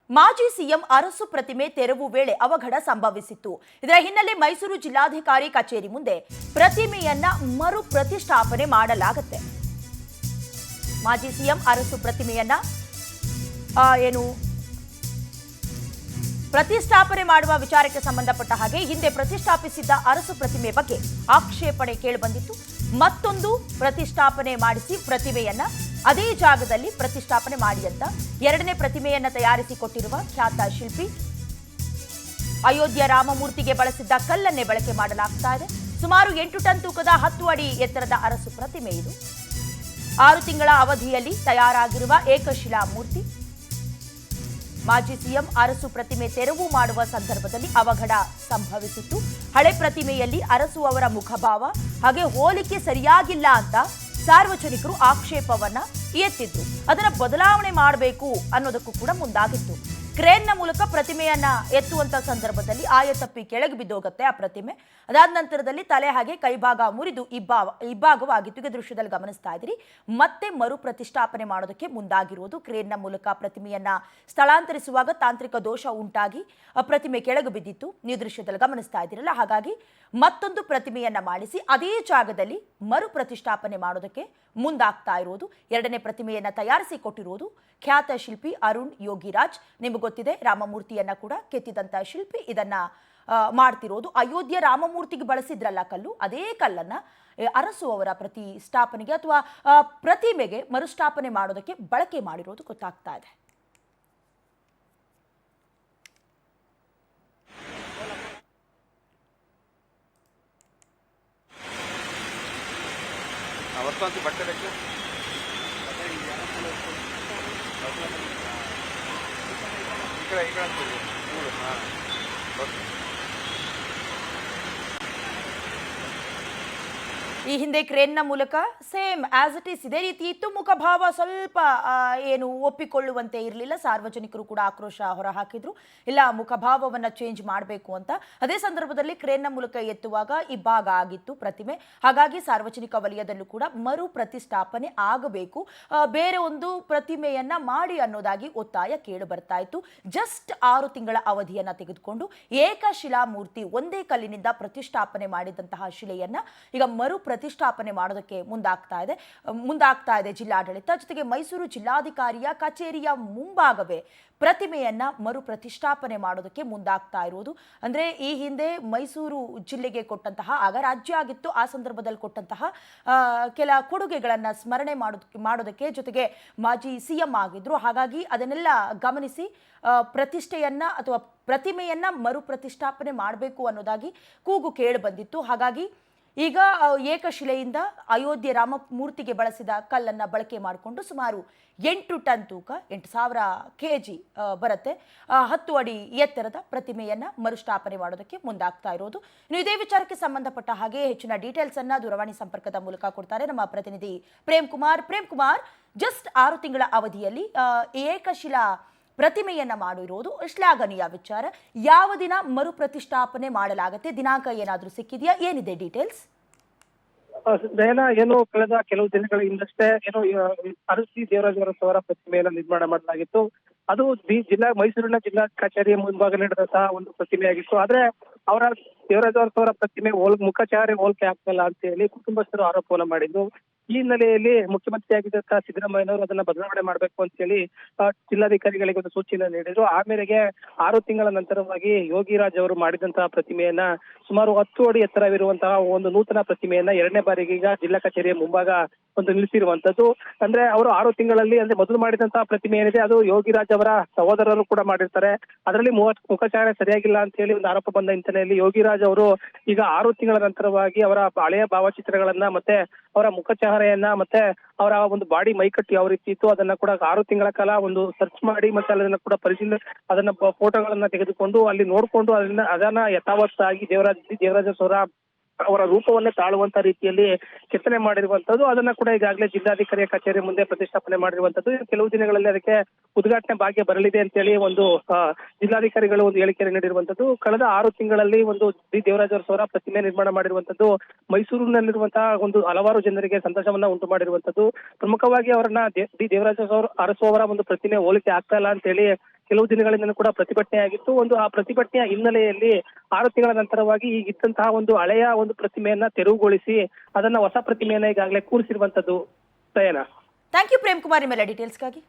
ಮಾಜಿ ಸಿಎಂ ಅರಸು ಪ್ರತಿಮೆ ತೆರವು ವೇಳೆ ಅವಘಡ ಸಂಭವಿಸಿತ್ತು. ಇದರ ಹಿನ್ನೆಲೆ ಮೈಸೂರು ಜಿಲ್ಲಾಧಿಕಾರಿ ಕಚೇರಿ ಮುಂದೆ ಪ್ರತಿಮೆಯನ್ನ ಮರು ಪ್ರತಿಷ್ಠಾಪನೆ ಮಾಡಲಾಗುತ್ತೆ. ಮಾಜಿ ಸಿಎಂ ಅರಸು ಪ್ರತಿಮೆಯನ್ನ ಪ್ರತಿಷ್ಠಾಪನೆ ಮಾಡುವ ವಿಚಾರಕ್ಕೆ ಸಂಬಂಧಪಟ್ಟ ಹಾಗೆ ಹಿಂದೆ ಪ್ರತಿಷ್ಠಾಪಿಸಿದ್ದ ಅರಸು ಪ್ರತಿಮೆ ಬಗ್ಗೆ ಆಕ್ಷೇಪಣೆ ಕೇಳಿಬಂದಿತ್ತು. ಮತ್ತೊಂದು ಪ್ರತಿಷ್ಠಾಪನೆ ಮಾಡಿಸಿ ಪ್ರತಿಮೆಯನ್ನ ಅದೇ ಜಾಗದಲ್ಲಿ ಪ್ರತಿಷ್ಠಾಪನೆ ಮಾಡಿ ಅಂತ ಎರಡನೇ ಪ್ರತಿಮೆಯನ್ನ ತಯಾರಿಸಿಕೊಟ್ಟಿರುವ ಖ್ಯಾತ ಶಿಲ್ಪಿ ಅಯೋಧ್ಯೆ ರಾಮಮೂರ್ತಿಗೆ ಬಳಸಿದ್ದ ಕಲ್ಲನ್ನೇ ಬಳಕೆ ಮಾಡಲಾಗ್ತಾ ಇದೆ. ಸುಮಾರು 8 ಟನ್ ತೂಕದ 10 ಅಡಿ ಎತ್ತರದ ಅರಸು ಪ್ರತಿಮೆ ಇದು. 6 ತಿಂಗಳ ಅವಧಿಯಲ್ಲಿ ತಯಾರಾಗಿರುವ ಏಕಶಿಲಾ ಮೂರ್ತಿ. ಮಾಜಿ ಸಿಎಂ ಅರಸು ಪ್ರತಿಮೆ ತೆರವು ಮಾಡುವ ಸಂದರ್ಭದಲ್ಲಿ ಅವಘಡ ಸಂಭವಿಸಿತ್ತು. ಹಳೆ ಪ್ರತಿಮೆಯಲ್ಲಿ ಅರಸು ಅವರ ಮುಖಭಾವ ಹಾಗೆ ಹೋಲಿಕೆ ಸರಿಯಾಗಿಲ್ಲ ಅಂತ ಸಾರ್ವಜನಿಕರು ಆಕ್ಷೇಪವನ್ನ ಎತ್ತಿದ್ರು. ಅದನ್ನ ಬದಲಾವಣೆ ಮಾಡಬೇಕು ಅನ್ನೋದಕ್ಕೂ ಕೂಡ ಮುಂದಾಗಿತ್ತು. ಕ್ರೇನ್ನ ಮೂಲಕ ಪ್ರತಿಮೆಯನ್ನ ಎತ್ತುವಂತ ಸಂದರ್ಭದಲ್ಲಿ ಆಯತಪ್ಪಿ ಕೆಳಗೆ ಬಿದ್ದೋಗುತ್ತೆ ಆ ಪ್ರತಿಮೆ. ಅದಾದ ನಂತರದಲ್ಲಿ ತಲೆ ಹಾಗೆ ಕೈಭಾಗ ಮುರಿದು ಇಬ್ಬಾಗವಾಗಿತ್ತು. ಈ ದೃಶ್ಯದಲ್ಲಿ ಗಮನಿಸ್ತಾ ಇದ್ದೀರಿ. ಮತ್ತೆ ಮರು ಪ್ರತಿಷ್ಠಾಪನೆ ಮಾಡೋದಕ್ಕೆ ಮುಂದಾಗಿರುವುದು. ಕ್ರೇನ್ನ ಮೂಲಕ ಪ್ರತಿಮೆಯನ್ನ ಸ್ಥಳಾಂತರಿಸುವಾಗ ತಾಂತ್ರಿಕ ದೋಷ ಉಂಟಾಗಿ ಪ್ರತಿಮೆ ಕೆಳಗೆ ಬಿದ್ದಿತ್ತು. ಈ ದೃಶ್ಯದಲ್ಲಿ ಗಮನಿಸ್ತಾ ಇದ್ದೀರಲ್ಲ. ಹಾಗಾಗಿ ಮತ್ತೊಂದು ಪ್ರತಿಮೆಯನ್ನ ಮಾಡಿಸಿ ಅದೇ ಜಾಗದಲ್ಲಿ ಮರು ಪ್ರತಿಷ್ಠಾಪನೆ ಮಾಡೋದಕ್ಕೆ ಮುಂದಾಗ್ತಾ ಇರೋದು. ಎರಡನೇ ಪ್ರತಿಮೆಯನ್ನ ತಯಾರಿಸಿಕೊಟ್ಟಿರೋದು ಖ್ಯಾತ ಶಿಲ್ಪಿ ಅರುಣ್ ಯೋಗಿರಾಜ್. ನಿಮಗೆ ಗೊತ್ತಿದೆ, ರಾಮಮೂರ್ತಿಯನ್ನ ಕೂಡ ಕೆತ್ತಿದಂತ ಶಿಲ್ಪಿ ಇದನ್ನ ಮಾಡ್ತಿರೋದು. ಅಯೋಧ್ಯೆ ರಾಮಮೂರ್ತಿಗೆ ಬಳಸಿದ್ರಲ್ಲ ಕಲ್ಲು, ಅದೇ ಕಲ್ಲನ್ನ ಅರಸು ಅವರ ಪ್ರತಿಷ್ಠಾಪನೆಗೆ ಅಥವಾ ಪ್ರತಿಮೆಗೆ ಮರುಸ್ಥಾಪನೆ ಮಾಡೋದಕ್ಕೆ ಬಳಕೆ ಮಾಡಿರೋದು ಗೊತ್ತಾಗ್ತಾ ಇದೆ. ಈ ಹಿಂದೆ ಕ್ರೇನ್ನ ಮೂಲಕ ಸೇಮ್ ಆಸ್ ಇಟ್ ಈಸ್ ಇದೇ ರೀತಿ ಇತ್ತು. ಮುಖಭಾವ ಸ್ವಲ್ಪ ಒಪ್ಪಿಕೊಳ್ಳುವಂತೆ ಇರಲಿಲ್ಲ. ಸಾರ್ವಜನಿಕರು ಕೂಡ ಆಕ್ರೋಶ ಹೊರಹಾಕಿದ್ರು. ಇಲ್ಲ, ಮುಖಭಾವವನ್ನು ಚೇಂಜ್ ಮಾಡಬೇಕು ಅಂತ. ಅದೇ ಸಂದರ್ಭದಲ್ಲಿ ಕ್ರೇನ್ನ ಮೂಲಕ ಎತ್ತುವಾಗ ಇಬ್ಬಾಗ ಆಗಿತ್ತು ಪ್ರತಿಮೆ. ಹಾಗಾಗಿ ಸಾರ್ವಜನಿಕ ವಲಯದಲ್ಲೂ ಕೂಡ ಮರು ಪ್ರತಿಷ್ಠಾಪನೆ ಆಗಬೇಕು, ಬೇರೆ ಒಂದು ಪ್ರತಿಮೆಯನ್ನ ಮಾಡಿ ಅನ್ನೋದಾಗಿ ಒತ್ತಾಯ ಕೇಳಿ ಬರ್ತಾ ಇತ್ತು. ಜಸ್ಟ್ 6 ತಿಂಗಳ ಅವಧಿಯನ್ನ ತೆಗೆದುಕೊಂಡು ಏಕಶಿಲಾ ಮೂರ್ತಿ, ಒಂದೇ ಕಲ್ಲಿನಿಂದ ಪ್ರತಿಷ್ಠಾಪನೆ ಮಾಡಿದಂತಹ ಶಿಲೆಯನ್ನ ಈಗ ಮರು ಪ್ರತಿಷ್ಠಾಪನೆ ಮಾಡೋದಕ್ಕೆ ಮುಂದಾಗ್ತಾ ಇದೆ ಜಿಲ್ಲಾಡಳಿತ. ಜೊತೆಗೆ ಮೈಸೂರು ಜಿಲ್ಲಾಧಿಕಾರಿಯ ಕಚೇರಿಯ ಮುಂಭಾಗವೇ ಪ್ರತಿಮೆಯನ್ನ ಮರು ಪ್ರತಿಷ್ಠಾಪನೆ ಮಾಡೋದಕ್ಕೆ ಮುಂದಾಗ್ತಾ ಇರುವುದು. ಅಂದ್ರೆ ಈ ಹಿಂದೆ ಮೈಸೂರು ಜಿಲ್ಲೆಗೆ ಕೊಟ್ಟಂತಹ, ಆಗ ರಾಜ್ಯ ಆಗಿತ್ತು, ಆ ಸಂದರ್ಭದಲ್ಲಿ ಕೊಟ್ಟಂತಹ ಕೆಲ ಕೊಡುಗೆಗಳನ್ನ ಸ್ಮರಣೆ ಮಾಡೋದಕ್ಕೆ, ಜೊತೆಗೆ ಮಾಜಿ ಸಿಎಂ ಆಗಿದ್ರು. ಹಾಗಾಗಿ ಅದನ್ನೆಲ್ಲ ಗಮನಿಸಿ ಪ್ರತಿಷ್ಠೆಯನ್ನ ಅಥವಾ ಪ್ರತಿಮೆಯನ್ನ ಮರು ಪ್ರತಿಷ್ಠಾಪನೆ ಮಾಡಬೇಕು ಅನ್ನೋದಾಗಿ ಕೂಗು ಕೇಳಿ ಬಂದಿತ್ತು. ಹಾಗಾಗಿ ಈಗ ಏಕಶಿಲೆಯಿಂದ ಅಯೋಧ್ಯೆ ರಾಮಮೂರ್ತಿಗೆ ಬಳಸಿದ ಕಲ್ಲನ್ನು ಬಳಕೆ ಮಾಡಿಕೊಂಡು ಸುಮಾರು 8 ಟನ್ ತೂಕ, 8,000 kg ಬರುತ್ತೆ, 10 ಅಡಿ ಎತ್ತರದ ಪ್ರತಿಮೆಯನ್ನ ಮರುಸ್ಥಾಪನೆ ಮಾಡೋದಕ್ಕೆ ಮುಂದಾಗ್ತಾ ಇರೋದು. ಇನ್ನು ಇದೇ ವಿಚಾರಕ್ಕೆ ಸಂಬಂಧಪಟ್ಟ ಹಾಗೆ ಹೆಚ್ಚಿನ ಡೀಟೇಲ್ಸ್ ಅನ್ನ ದೂರವಾಣಿ ಸಂಪರ್ಕದ ಮೂಲಕ ಕೊಡ್ತಾರೆ ನಮ್ಮ ಪ್ರತಿನಿಧಿ ಪ್ರೇಮ್ ಕುಮಾರ್. ಜಸ್ಟ್ 6 ತಿಂಗಳ ಅವಧಿಯಲ್ಲಿ ಏಕಶಿಲಾ ಪ್ರತಿಮೆಯನ್ನ ಮಾಡಿರೋದು ಶ್ಲಾಘನೀಯ ವಿಚಾರ. ಯಾವ ದಿನ ಮರು ಪ್ರತಿಷ್ಠಾಪನೆ ಮಾಡಲಾಗುತ್ತೆ? ದಿನಾಂಕ ಏನಾದರೂ ಸಿಕ್ಕಿದೆಯಾ? ಏನಿದೆ ಡೀಟೇಲ್ಸ್? ದಯನ ಕಳೆದ ಕೆಲವು ದಿನಗಳ ಹಿಂದಷ್ಟೇ ಅರಸಿ ದೇವರಾಜ ಅವರ ಪ್ರತಿಮೆಯನ್ನು ನಿರ್ಮಾಣ ಮಾಡಲಾಗಿತ್ತು. ಅದು ಮೈಸೂರಿನ ಜಿಲ್ಲಾ ಕಚೇರಿಯ ಮುಂಭಾಗ ನಡೆದಂತಹ ಒಂದು ಪ್ರತಿಮೆಯಾಗಿತ್ತು. ಆದ್ರೆ ಅವರ ದೇವರಾಜ ಅವರ ಪ್ರತಿಮೆ ಮುಖಚಾರೆ ಹೋಲಿಕೆ ಆಗ್ತಲ್ಲ ಅಂತ ಹೇಳಿ ಕುಟುಂಬಸ್ಥರು ಆರೋಪವನ್ನು ಮಾಡಿದ್ರು. ಈ ಹಿನ್ನೆಲೆಯಲ್ಲಿ ಮುಖ್ಯಮಂತ್ರಿಯಾಗಿದ್ದಂತಹ ಸಿದ್ದರಾಮಯ್ಯನವರು ಅದನ್ನ ಬದಲಾವಣೆ ಮಾಡಬೇಕು ಅಂತ ಹೇಳಿ ಜಿಲ್ಲಾಧಿಕಾರಿಗಳಿಗೆ ಒಂದು ಸೂಚನೆ ನೀಡಿದ್ರು. ಆ ಮೇರೆಗೆ 6 ತಿಂಗಳ ನಂತರವಾಗಿ ಯೋಗಿರಾಜ್ ಅವರು ಮಾಡಿದಂತಹ ಪ್ರತಿಮೆಯನ್ನ ಸುಮಾರು 10 ಅಡಿ ಎತ್ತರವಿರುವಂತಹ ಒಂದು ನೂತನ ಪ್ರತಿಮೆಯನ್ನ ಎರಡನೇ ಬಾರಿಗೆ ಈಗ ಜಿಲ್ಲಾ ಕಚೇರಿಯ ಮುಂಭಾಗ ಒಂದು ನಿಲ್ಲಿಸಿರುವಂತದ್ದು. ಅಂದ್ರೆ ಅವರು 6 ತಿಂಗಳಲ್ಲಿ, ಅಂದ್ರೆ ಮೊದಲು ಮಾಡಿದಂತಹ ಪ್ರತಿಮೆ ಏನಿದೆ ಅದು ಯೋಗಿರಾಜ್ ಅವರ ಸಹೋದರರು ಕೂಡ ಮಾಡಿರ್ತಾರೆ. ಅದರಲ್ಲಿ ಮುಖಚಾರ ಸರಿಯಾಗಿಲ್ಲ ಅಂತ ಹೇಳಿ ಒಂದು ಆರೋಪ ಬಂದ ಹಿನ್ನೆಲೆಯಲ್ಲಿ ಯೋಗಿರಾಜ್ ಅವರು ಈಗ 6 ತಿಂಗಳ ನಂತರವಾಗಿ ಅವರ ಹಳೆಯ ಭಾವಚಿತ್ರಗಳನ್ನ ಮತ್ತೆ ಅವರ ಮುಖಚಹರೆಯನ್ನ ಮತ್ತೆ ಅವರ ಒಂದು ಬಾಡಿ ಮೈಕಟ್ಟು ಯಾವ ರೀತಿ ಇತ್ತು ಅದನ್ನ ಕೂಡ 6 ತಿಂಗಳ ಕಾಲ ಒಂದು ಸರ್ಚ್ ಮಾಡಿ ಮತ್ತೆ ಅದನ್ನ ಕೂಡ ಪರಿಶೀಲನೆ, ಅದನ್ನ ಫೋಟೋಗಳನ್ನ ತೆಗೆದುಕೊಂಡು ಅಲ್ಲಿ ನೋಡ್ಕೊಂಡು ಅದನ್ನ ಯಥಾವತ್ತಾಗಿ ದೇವರಾಜ ಅವರ ರೂಪವನ್ನೇ ತಾಳುವಂತ ರೀತಿಯಲ್ಲಿ ಕೆತ್ತನೆ ಮಾಡಿರುವಂತದ್ದು. ಅದನ್ನ ಕೂಡ ಈಗಾಗಲೇ ಜಿಲ್ಲಾಧಿಕಾರಿಯ ಕಚೇರಿ ಮುಂದೆ ಪ್ರತಿಷ್ಠಾಪನೆ ಮಾಡಿರುವಂತದ್ದು. ಕೆಲವು ದಿನಗಳಲ್ಲಿ ಅದಕ್ಕೆ ಉದ್ಘಾಟನೆ ಭಾಗ್ಯ ಬರಲಿದೆ ಅಂತ ಹೇಳಿ ಒಂದು ಜಿಲ್ಲಾಧಿಕಾರಿಗಳು ಒಂದು ಹೇಳಿಕೆ ನೀಡಿರುವಂತದ್ದು. ಕಳೆದ 6 ತಿಂಗಳಲ್ಲಿ ಒಂದು ದೇವರಾಜ ಅವರ ಪ್ರತಿಮೆ ನಿರ್ಮಾಣ ಮಾಡಿರುವಂತದ್ದು ಮೈಸೂರಿನಲ್ಲಿರುವಂತಹ ಒಂದು ಹಲವಾರು ಜನರಿಗೆ ಸಂತೋಷವನ್ನ ಉಂಟು ಮಾಡಿರುವಂತದ್ದು. ಪ್ರಮುಖವಾಗಿ ಅವರನ್ನ ದೇವರಾಜ ಅರಸು ಅವರ ಒಂದು ಪ್ರತಿಮೆ ಹೋಲಿಕೆ ಆಗ್ತಾ ಇಲ್ಲ ಅಂತ ಹೇಳಿ ಕೆಲವು ದಿನಗಳಿಂದ ಕೂಡ ಪ್ರತಿಭಟನೆ ಆಗಿತ್ತು. ಆ ಪ್ರತಿಭಟನೆಯ ಹಿನ್ನೆಲೆಯಲ್ಲಿ 6 ತಿಂಗಳ ನಂತರವಾಗಿ ಈಗಿದ್ದಂತಹ ಒಂದು ಹಳೆಯ ಒಂದು ಪ್ರತಿಮೆಯನ್ನ ತೆರವುಗೊಳಿಸಿ ಅದನ್ನ ಹೊಸ ಪ್ರತಿಮೆಯನ್ನ ಈಗಾಗಲೇ ಕೂರಿಸಿರುವಂತದ್ದು. ದಯನಾ. ಥ್ಯಾಂಕ್ ಯು ಪ್ರೇಮ್ ಕುಮಾರ್ ನಿಮ್ಮೆಲ್ಲ ಡೀಟೇಲ್ಸ್ಗಾಗಿ.